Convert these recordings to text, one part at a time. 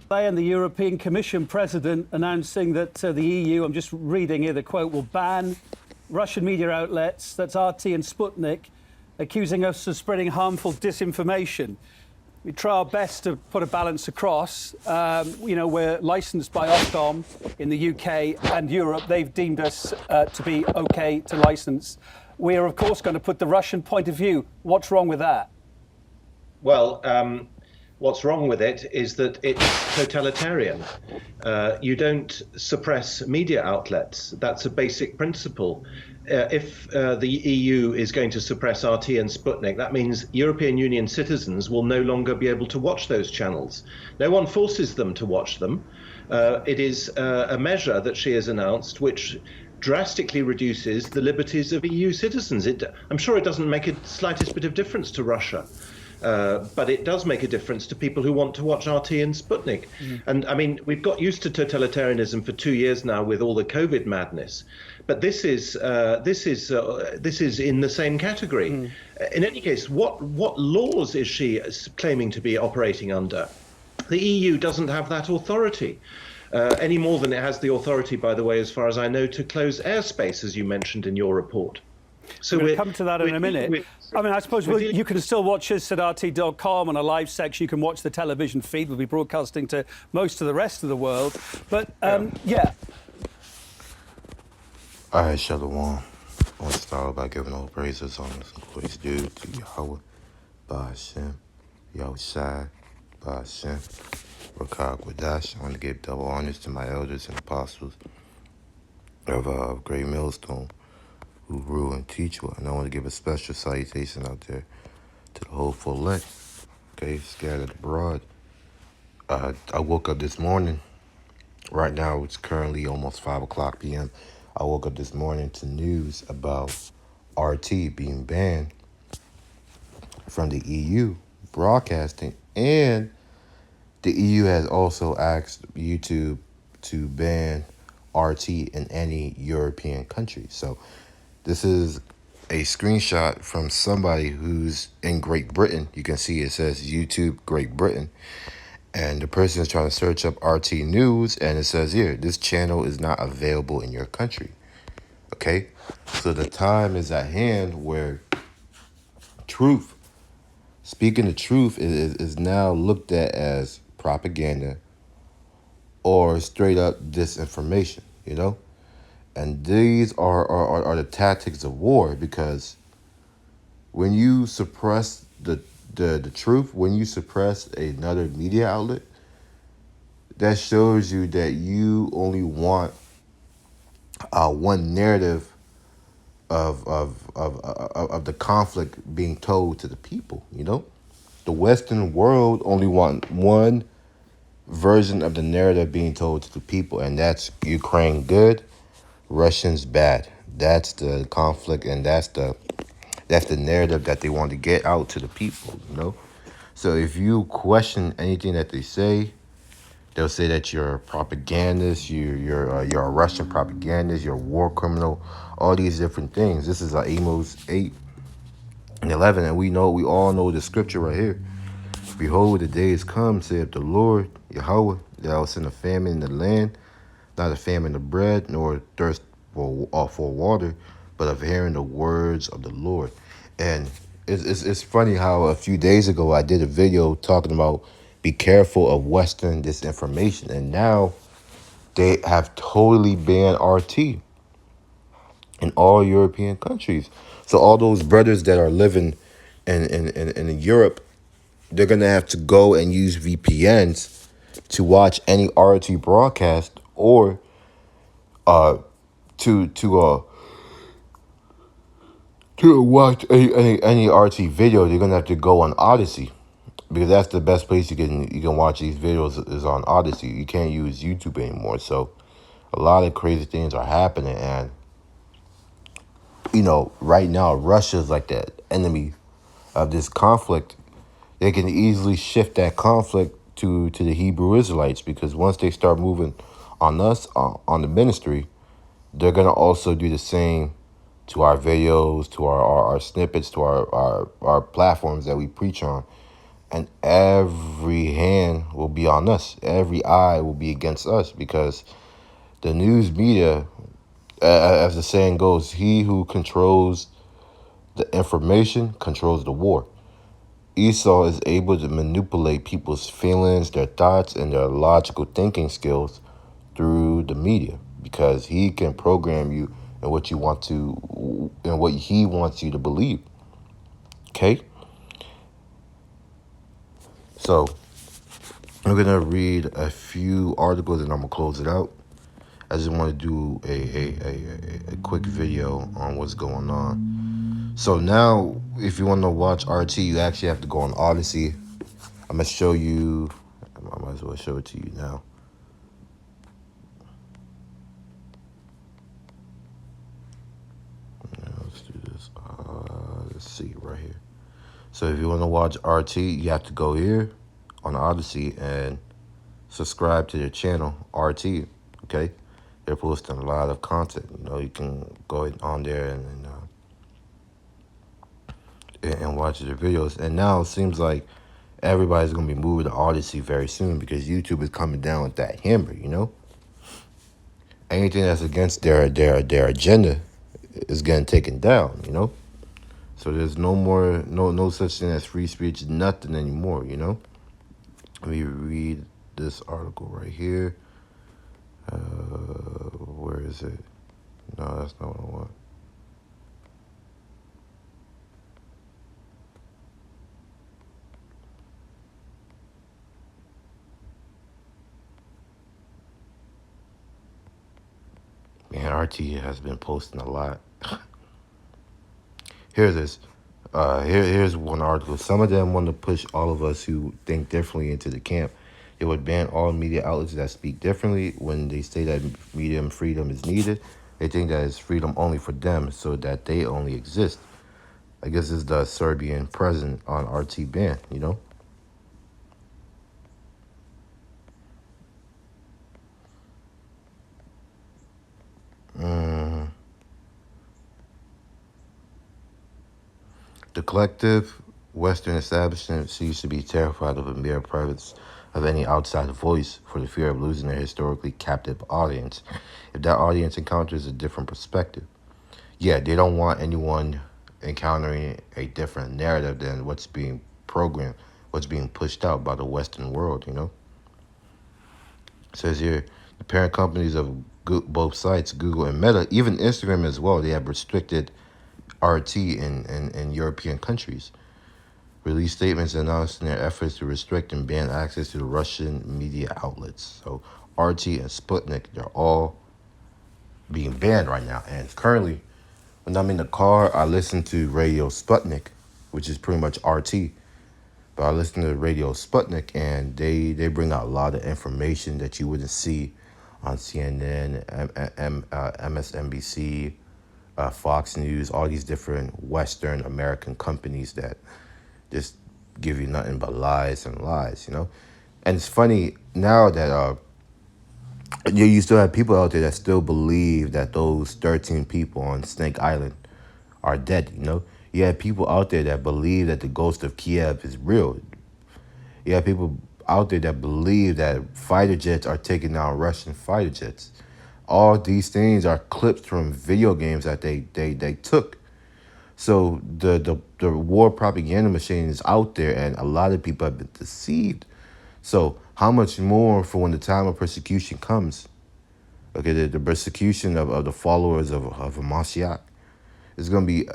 And the European Commission president announcing that the EU, I'm just reading here the quote, will ban Russian media outlets, that's RT and Sputnik, accusing us of spreading harmful disinformation. We try our best to put a balance across. We're licensed by Ofcom in the UK and Europe. They've deemed us to be OK to license. We are, of course, going to put the Russian point of view. What's wrong with that? Well, what's wrong with it is that it's totalitarian. You don't suppress media outlets. That's a basic principle. If the EU is going to suppress RT and Sputnik, that means European Union citizens will no longer be able to watch those channels. No one forces them to watch them. It is a measure that she has announced which drastically reduces the liberties of EU citizens. I'm sure it doesn't make a slightest bit of difference to Russia. But it does make a difference to people who want to watch RT and Sputnik. And I mean, we've got used to totalitarianism for 2 years now with all the COVID madness. But this is in the same category. In any case, what laws is she claiming to be operating under? The EU doesn't have that authority. Any more than it has the authority, by the way, as far as I know, to close airspace, as you mentioned in your report. So we'll come to that in a minute. I suppose you can still watch us at RT.com on a live section. You can watch the television feed. We'll be broadcasting to most of the rest of the world. But, yeah. All right, Shalom. I want to start by giving all praises on this place due to Yahweh, Ba Hashem, Yahushai, Ba Hashem, Rakak Wadash. I want to give double honors to my elders and apostles of Great Millstone, who rule and teach well. And I want to give a special salutation out there to the hopeful elect, okay, scattered abroad. I woke up this morning. Right now, it's currently almost 5 o'clock p.m. I woke up this morning to news about RT being banned from the EU broadcasting, and the EU has also asked YouTube to ban RT in any European country. So this is a screenshot from somebody who's in Great Britain. You can see it says YouTube Great Britain. And the person is trying to search up RT News, and it says here, this channel is not available in your country. Okay? So the time is at hand where speaking the truth is now looked at as propaganda or straight up disinformation, you know? And these are the tactics of war, because when you suppress the truth, when you suppress another media outlet, that shows you that you only want one narrative of the conflict being told to the people, you know? The Western world only want one version of the narrative being told to the people, and that's Ukraine good, Russians bad. That's the conflict, and that's the narrative that they want to get out to the people, you know? So if you question anything that they say, they'll say that you're a propagandist, you're a Russian propagandist, you're a war criminal, all these different things. This is Amos 8 and 11, and we all know the scripture right here. Behold, the days come, saith the Lord, Yahweh, that I will send a famine in the land, not a famine of bread, nor thirst for water, but of hearing the words of the Lord. And it's funny how a few days ago I did a video talking about be careful of Western disinformation, and now they have totally banned RT in all European countries. So all those brothers that are living in Europe, they're gonna have to go and use VPNs to watch any RT broadcast, or to watch any RT video. They're gonna have to go on Odyssey, because that's the best place you can watch these videos is on Odyssey. You can't use YouTube anymore. So a lot of crazy things are happening, and you know, right now Russia's like the enemy of this conflict. They can easily shift that conflict to the Hebrew Israelites, because once they start moving on us, on the ministry, they're going to also do the same to our videos, to our snippets, to our platforms that we preach on. And every hand will be on us. Every eye will be against us because the news media, as the saying goes, he who controls the information controls the war. Esau is able to manipulate people's feelings, their thoughts, and their logical thinking skills through the media because he can program you and what you want to and what he wants you to believe. Okay? So I'm gonna read a few articles and I'm gonna close it out. I just want to do a quick video on what's going on. So now, if you want to watch RT, you actually have to go on Odyssey. I'm gonna show you. I might as well show it to you now. Let's do this. Let's see right here. So if you want to watch RT, you have to go here on Odyssey and subscribe to their channel, RT. Okay, they're posting a lot of content. You know, you can go on there and watch their videos. And now it seems like everybody's gonna be moving to Odyssey very soon because YouTube is coming down with that hammer. You know, anything that's against their agenda is getting taken down. You know, so there's no such thing as free speech, nothing anymore. You know, let me read this article right here. Where is it? No, that's not what I want. Man, RT has been posting a lot. Here's this. Here's one article. Some of them want to push all of us who think differently into the camp. It would ban all media outlets that speak differently. When they say that media freedom is needed, they think that it's freedom only for them, so that they only exist. I guess it's the Serbian president on RT ban, you know? The collective Western establishment seems to be terrified of a mere presence of any outside voice for the fear of losing their historically captive audience if that audience encounters a different perspective. Yeah, they don't want anyone encountering a different narrative than what's being programmed, what's being pushed out by the Western world, you know? It says here, the parent companies of both sites, Google and Meta, even Instagram as well, they have restricted RT in European countries. Released statements announcing their efforts to restrict and ban access to the Russian media outlets. So RT and Sputnik, they're all being banned right now. And currently, when I'm in the car, I listen to Radio Sputnik, which is pretty much RT. But I listen to Radio Sputnik, and they bring out a lot of information that you wouldn't see on CNN, MSNBC, Fox News, all these different Western American companies that just give you nothing but lies and lies, you know? And it's funny now that you still have people out there that still believe that those 13 people on Snake Island are dead, you know? You have people out there that believe that the ghost of Kiev is real. You have people out there that believe that fighter jets are taking down Russian fighter jets. All these things are clips from video games that they took. So the war propaganda machine is out there, and a lot of people have been deceived. So how much more for when the time of persecution comes? Okay, the persecution of the followers of Mashiach is going to be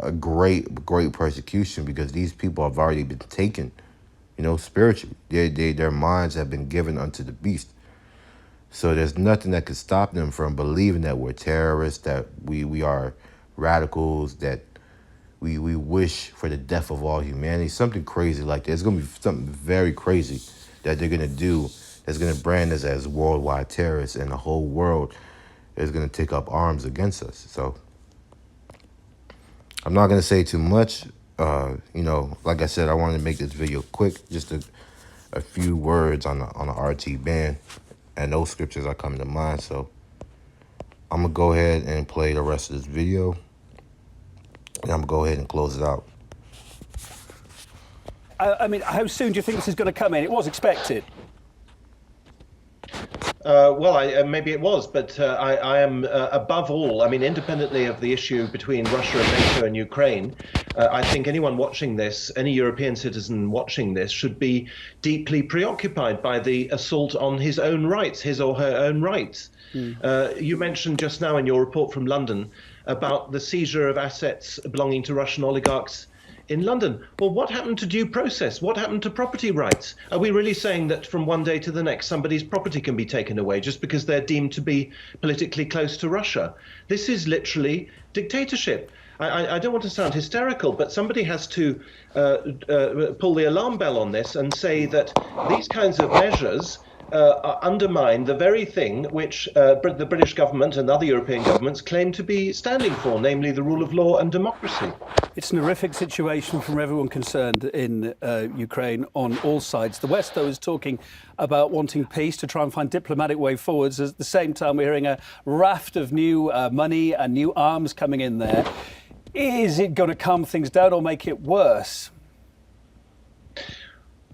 a great persecution because these people have already been taken, you know, spiritually. Their minds have been given unto the beast. So there's nothing that could stop them from believing that we're terrorists, that we are radicals, that we wish for the death of all humanity. Something crazy like that. It's going to be something very crazy that they're going to do that's going to brand us as worldwide terrorists, and the whole world is going to take up arms against us. So I'm not going to say too much. You know, like I said, I wanted to make this video quick, just a few words on the RT ban, and those scriptures are coming to mind. So I'm going to go ahead and play the rest of this video, and I'm going to go ahead and close it out. I mean, how soon do you think this is going to come in? It was expected. Maybe it was, but I am above all. I mean, independently of the issue between Russia and NATO and Ukraine, I think anyone watching this, any European citizen watching this, should be deeply preoccupied by the assault on his own rights, his or her own rights. You mentioned just now in your report from London about the seizure of assets belonging to Russian oligarchs in London. Well, what happened to due process? What happened to property rights? Are we really saying that from one day to the next, somebody's property can be taken away just because they're deemed to be politically close to Russia? This is literally dictatorship. I don't want to sound hysterical, but somebody has to pull the alarm bell on this and say that these kinds of measures undermine the very thing which the British government and other European governments claim to be standing for, namely the rule of law and democracy. It's an horrific situation for everyone concerned in Ukraine on all sides. The West, though, is talking about wanting peace to try and find diplomatic way forwards. At the same time, we're hearing a raft of new money and new arms coming in there. Is it going to calm things down or make it worse?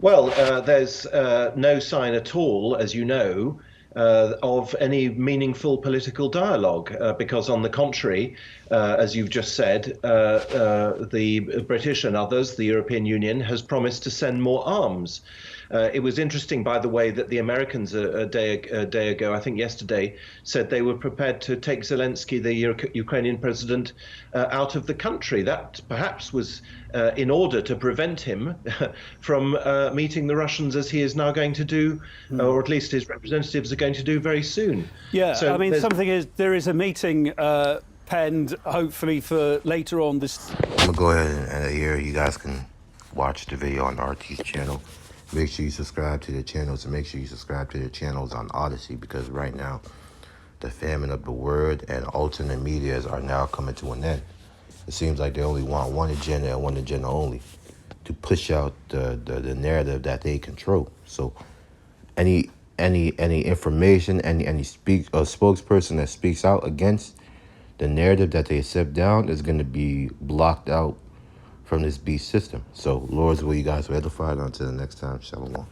Well, there's no sign at all, as you know, of any meaningful political dialogue, because on the contrary, as you've just said, the British and others, the European Union, has promised to send more arms. It was interesting, by the way, that the Americans a day ago, I think yesterday, said they were prepared to take Zelensky, the Ukrainian president, out of the country. That perhaps was in order to prevent him from meeting the Russians, as he is now going to do, or at least his representatives are going to do very soon. Yeah, so I mean, there is a meeting penned, hopefully, for later on this. I'm going to go ahead and here you guys can watch the video on RT's channel. Make sure you subscribe to their channels and make sure you subscribe to their channels on Odyssey, because right now the famine of the word and alternate medias are now coming to an end. It seems like they only want one agenda and one agenda only, to push out the narrative that they control. So any information, any spokesperson that speaks out against the narrative that they set down is going to be blocked out from this beast system. So, Lord's will, you guys are edified. Until the next time, shalom.